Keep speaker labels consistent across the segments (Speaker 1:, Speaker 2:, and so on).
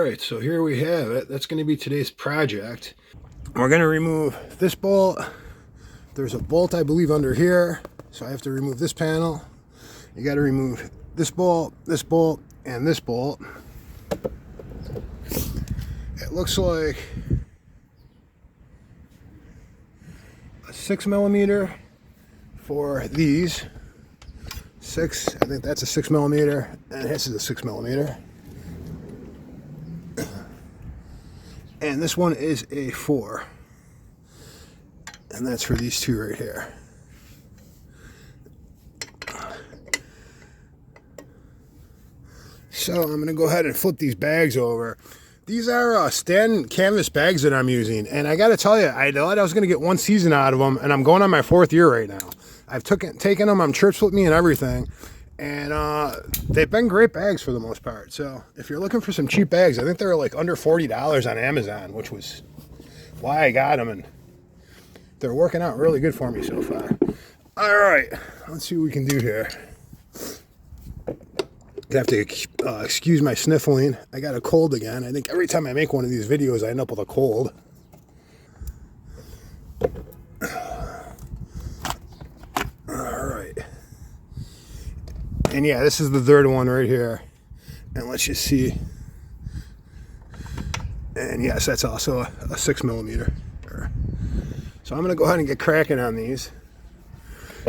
Speaker 1: Alright, so here we have it. That's going to be today's project. We're going to remove this bolt. There's a bolt, I believe, under here. So I have to remove this panel. You got to remove this bolt, and this bolt. It looks like a 6mm for these. I think that's a 6mm, and this is a 6mm. And this one is a 4. And that's for these two right here. So I'm going to go ahead and flip these bags over. These are stand canvas bags that I'm using. And I got to tell you, I thought I was going to get one season out of them. And I'm going on my 4th year right now. I've taken them on trips with me and everything. And they've been great bags for the most part. So if you're looking for some cheap bags, I think they're like under $40 on Amazon, which was why I got them. And they're working out really good for me so far. All right, let's see what we can do here. I have to excuse my sniffling. I got a cold again. I think every time I make one of these videos, I end up with a cold. And yeah, this is the third one right here. And let's just see. And yes, that's also a 6mm. So I'm going to go ahead and get cracking on these.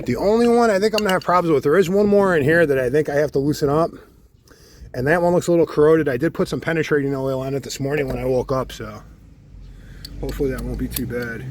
Speaker 1: The only one I think I'm going to have problems with, there is one more in here that I think I have to loosen up. And that one looks a little corroded. I did put some penetrating oil on it this morning when I woke up, so hopefully that won't be too bad.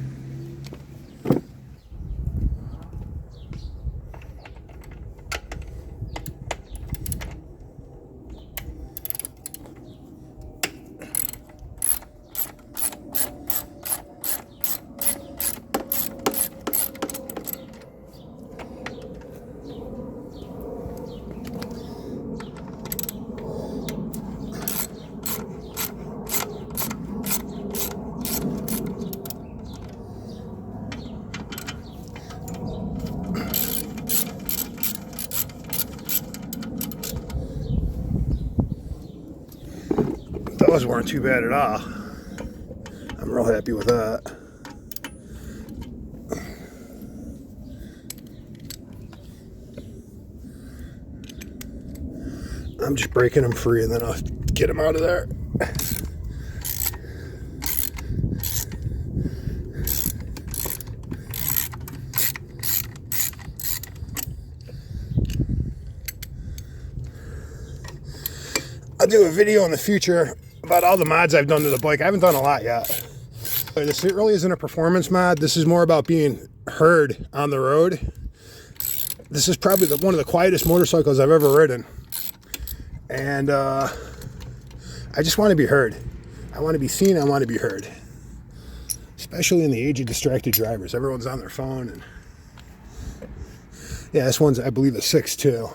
Speaker 1: Those weren't too bad at all. I'm real happy with that. I'm just breaking them free and then I'll get them out of there. I'll do a video in the future about all the mods I've done to the bike. I haven't done a lot yet. But this really isn't a performance mod. This is more about being heard on the road. This is probably one of the quietest motorcycles I've ever ridden. And I just want to be heard. I want to be seen. I want to be heard. Especially in the age of distracted drivers. Everyone's on their phone. And yeah, this one's, I believe, a 6 too.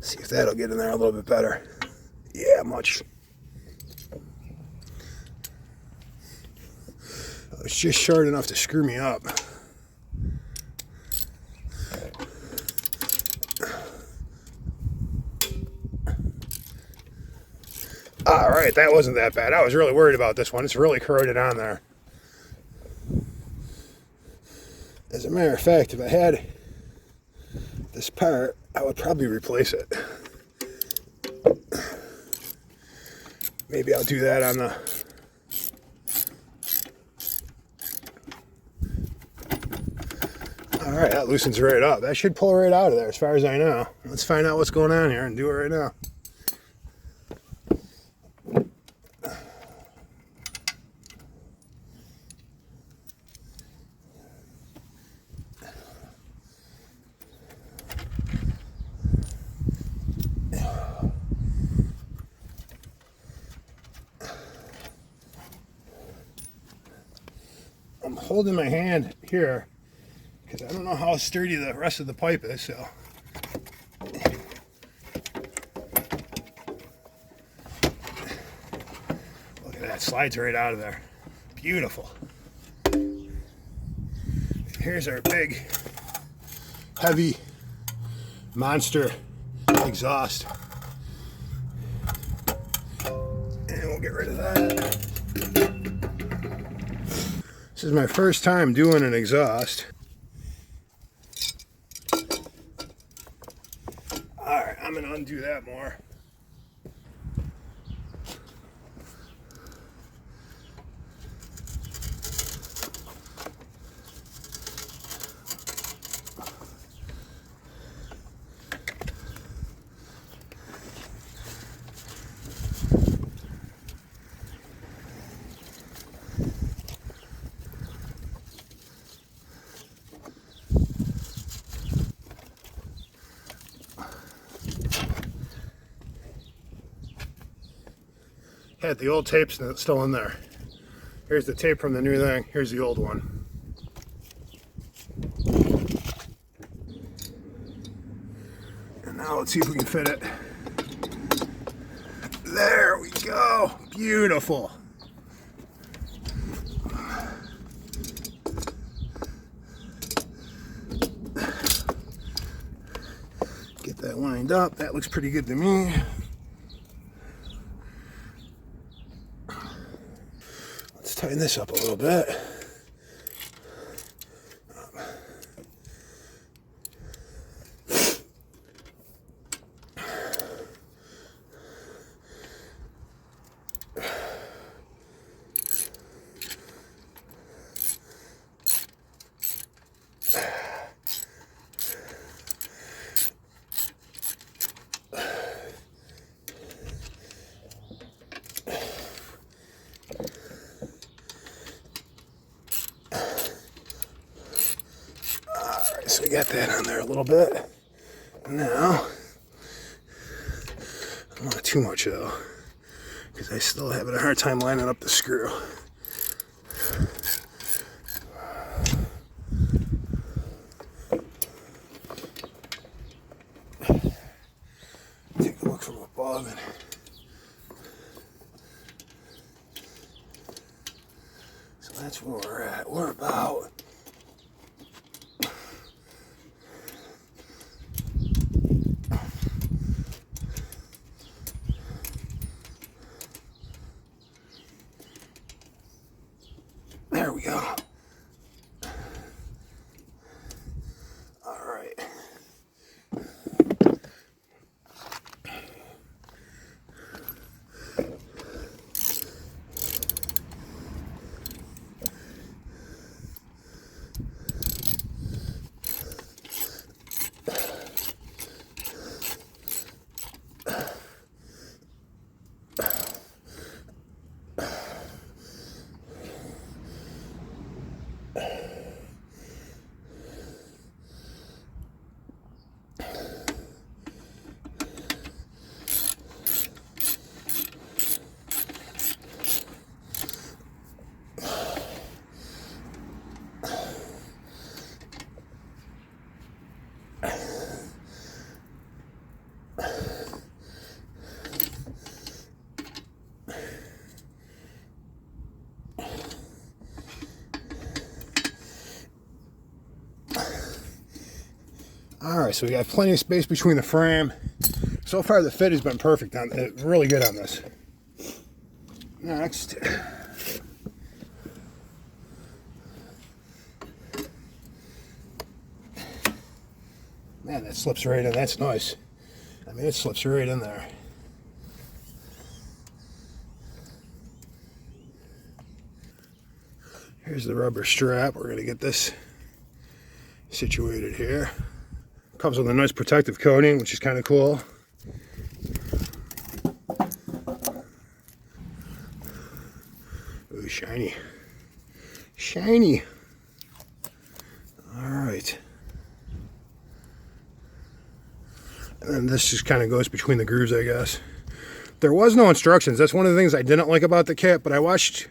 Speaker 1: See if that'll get in there a little bit better. Yeah, much. It's just short enough to screw me up. All right, that wasn't that bad. I was really worried about this one. It's really corroded on there. As a matter of fact, if I had this part, I would probably replace it. Maybe I'll do that on the... All right, that loosens right up. That should pull right out of there as far as I know. Let's find out what's going on here and do it right now. I'm holding my hand here because I don't know how sturdy the rest of the pipe is, so look at that, slides right out of there. Beautiful. Here's our big heavy monster exhaust. And we'll get rid of that. This is my first time doing an exhaust. Alright, I'm going to undo that more. Had the old tape still in there. Here's the tape from the new thing. Here's the old one. And now let's see if we can fit it. There we go. Beautiful. Get that lined up. That looks pretty good to me. Tighten this up a little bit. So we got that on there a little bit. Now, I don't want too much though, because I still having a hard time lining up the screw. Take a look from above and so that's where we're at. We're about there we go. All right. All right, so we got plenty of space between the frame. So far, the fit has been perfect on it, really good on this. Next, man, that slips right in. That's nice. I mean, it slips right in there. Here's the rubber strap. We're gonna get this situated here. Comes with a nice protective coating, which is kind of cool. Ooh, shiny. Shiny. All right. And then this just kind of goes between the grooves, I guess. There was no instructions. That's one of the things I didn't like about the kit, but I watched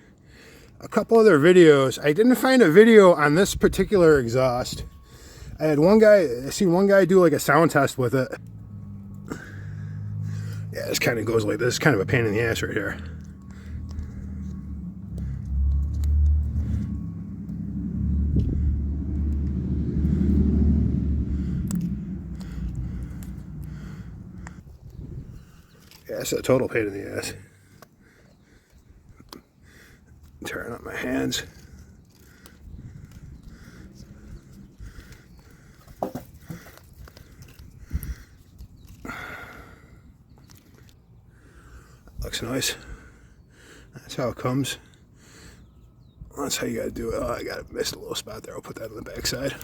Speaker 1: a couple other videos. I didn't find a video on this particular exhaust. I seen one guy do like a sound test with it. Yeah, this kind of goes like this. It's kind of a pain in the ass right here. That's a total pain in the ass. Tearing up my hands. Looks nice. That's how it comes. That's how you gotta do it. Oh, I gotta miss a little spot there. I'll put that on the back side.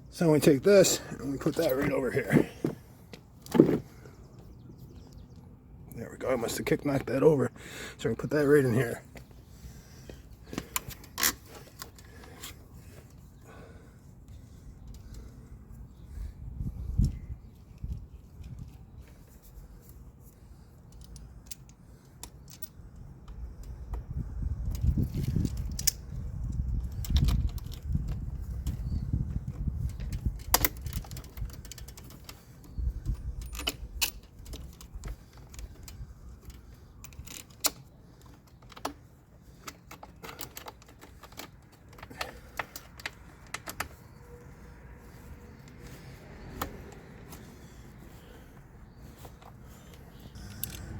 Speaker 1: So we take this and we put that right over here. There we go. I must have kick knocked that over. So we put that right in here.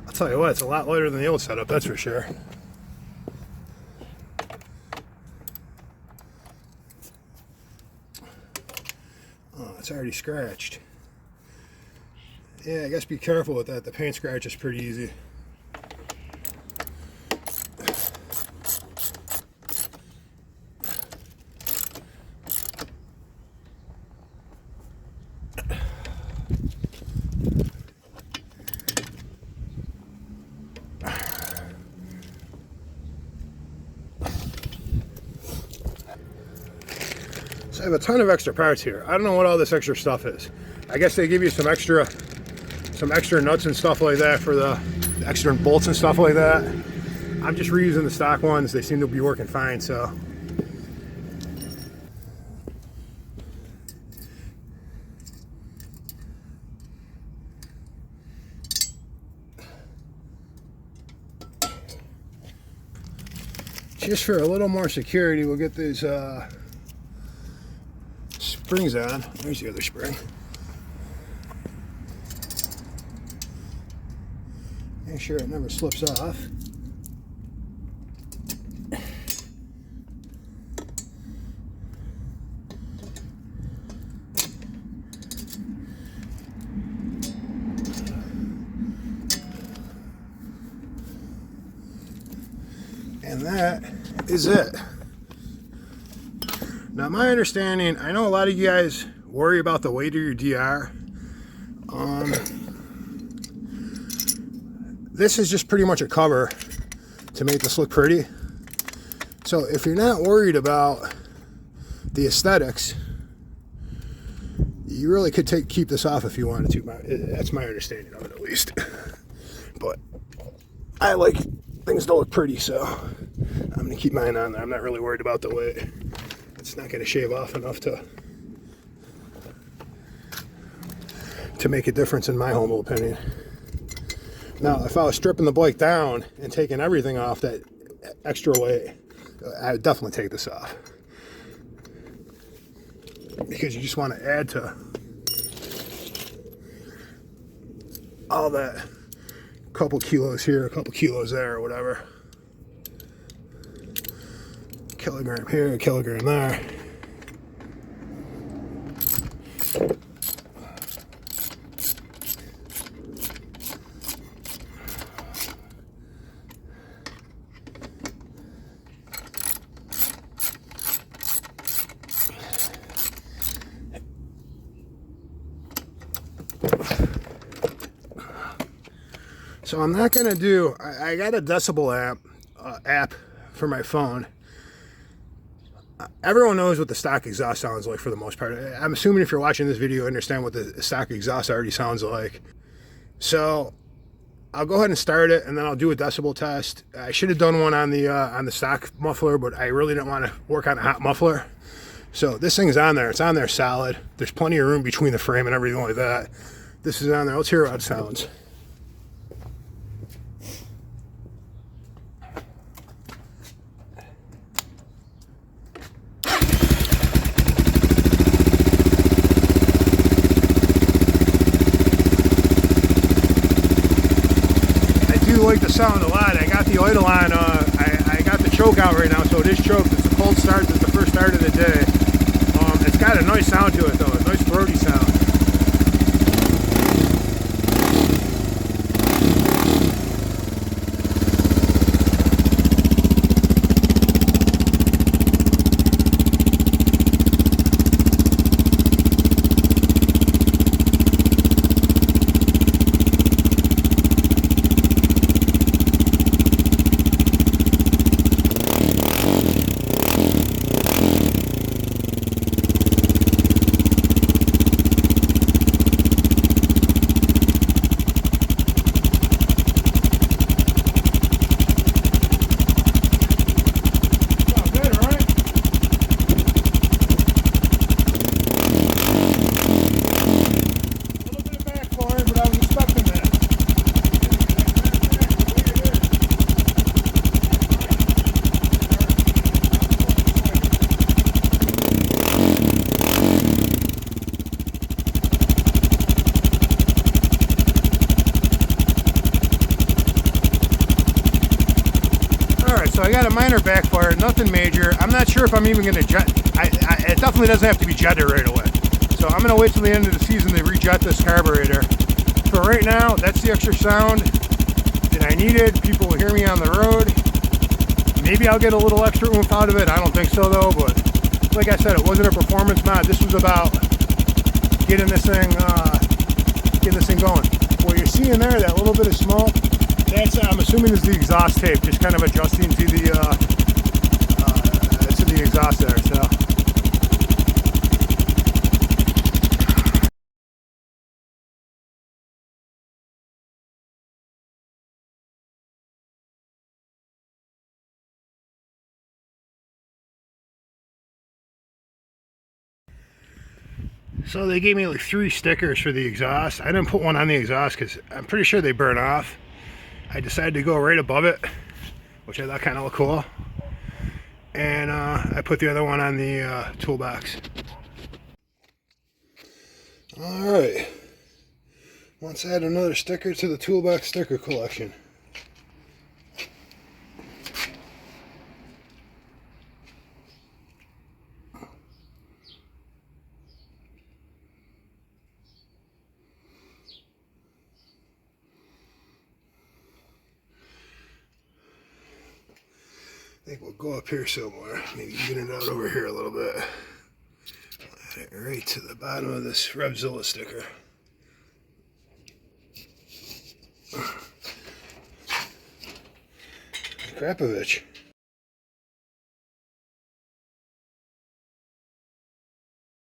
Speaker 1: I'll tell you what, it's a lot lighter than the old setup, that's for sure. Oh, it's already scratched. Yeah, I guess be careful with that. The paint scratch is pretty easy. So I have a ton of extra parts here. I don't know what all this extra stuff is. I guess they give you some extra nuts and stuff like that for the extra bolts and stuff like that. I'm just reusing the stock ones. They seem to be working fine, so. Just for a little more security, we'll get these springs on. There's the other spring. Make sure it never slips off. And that is it. Now, my understanding, I know a lot of you guys worry about the weight of your DR. This is just pretty much a cover to make this look pretty. So if you're not worried about the aesthetics, you really could keep this off if you wanted to. That's my understanding of it, at least. But I like things to look pretty, so I'm gonna keep mine on there. I'm not really worried about the weight. It's not gonna shave off enough to make a difference in my humble opinion. Now, if I was stripping the bike down and taking everything off, that extra weight, I would definitely take this off. Because you just want to add to all that couple kilos here, a couple kilos there, or whatever. Kilogram here, a kilogram there. So I'm not gonna do, I got a decibel app for my phone. Everyone knows what the stock exhaust sounds like for the most part. I'm assuming if you're watching this video, you understand what the stock exhaust already sounds like. So I'll go ahead and start it, and then I'll do a decibel test. I should have done one on the stock muffler, but I really didn't want to work on a hot muffler. So this thing's on there. It's on there solid. There's plenty of room between the frame and everything like that. This is on there. Let's hear how it sounds. sound a lot. I got the oil on. I got the choke out right now, so it is choked. It's a cold start. It's the first start of the day. It's got a nice sound to it, though. A nice throaty sound. So I got a minor backfire, nothing major. I'm not sure if I'm even going to jet. It definitely doesn't have to be jetted right away. So I'm going to wait till the end of the season to rejet this carburetor. For right now, that's the extra sound that I needed. People will hear me on the road. Maybe I'll get a little extra oomph out of it. I don't think so though, but like I said, it wasn't a performance mod. This was about getting this thing going. What you're seeing there, that little bit of smoke, that's, I'm assuming, is the exhaust tape, just kind of adjusting to the exhaust there. So So they gave me like 3 stickers for the exhaust. I didn't put one on the exhaust because I'm pretty sure they burn off. I decided to go right above it, which I thought kind of looked cool. And I put the other one on the toolbox. Alright. Let's add another sticker to the toolbox sticker collection. I think we'll go up here somewhere. Maybe even it out over here a little bit. Add it right to the bottom of this Revzilla sticker. Krapovich.